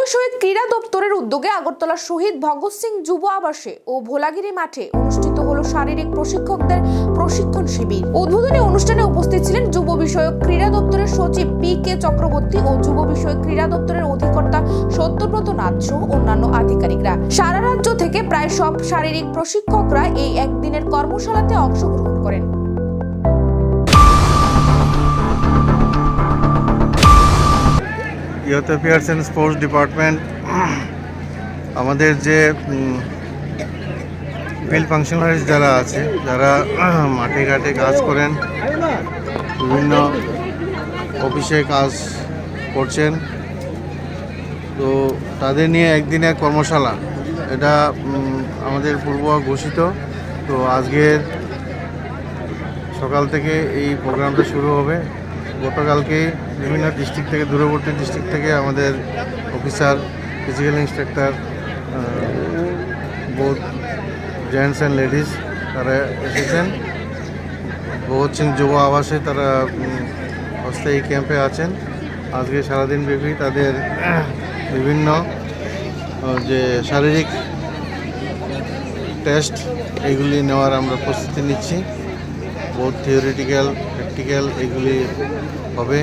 বিষয়ক ক্রীড়া দপ্তরের উদ্যোগে আগরতলা শহীদ ভগৎ সিং যুব আবাসে ও ভোলাগিরি মাঠে অনুষ্ঠিত হলো শারীরিক প্রশিক্ষকদের প্রশিক্ষণ শিবির। উদ্বোধনী অনুষ্ঠানে উপস্থিত ছিলেন যুব বিষয়ক ক্রীড়া দপ্তরের সচিব পি.কে. চক্রবর্তী ও যুব বিষয়ক ক্রীড়া দপ্তরের অধিকর্তা সত্যব্রত নাথ সহ অন্যান্য আধিকারিকরা। সারা রাজ্য থেকে প্রায় সব শারীরিক প্রশিক্ষকরা এই একদিনের কর্মশালাতে অংশগ্রহণ করেন। Youth affairs and sports department আমাদের যে ফিল্ড ফাংশনারিজ যারা আছে, যারা মাঠে ঘাটে কাজ করেন, বিভিন্ন অফিসে কাজ করছেন, তো তাদের নিয়ে একদিনের কর্মশালা, এটা আমাদের পূর্ব ঘোষিত। তো আজকের সকাল থেকে এই প্রোগ্রামটা শুরু হবে। গতকালকে বিভিন্ন ডিস্ট্রিক্ট থেকে, দূরবর্তী ডিস্ট্রিক্ট থেকে আমাদের officer, physical instructor, both gents and ladies, তারা এসেছেন। ভগৎ সিং যুব আবাসে তারা অস্থায়ী ক্যাম্পে আছেন। আজকে সারাদিন ব্যাপী তাদের বিভিন্ন যে শারীরিক টেস্ট, এগুলি নেওয়ার আমরা প্রস্তুতি নিচ্ছি। বোথ থিওরিটিক্যাল, প্র্যাকটিক্যাল এগুলি হবে।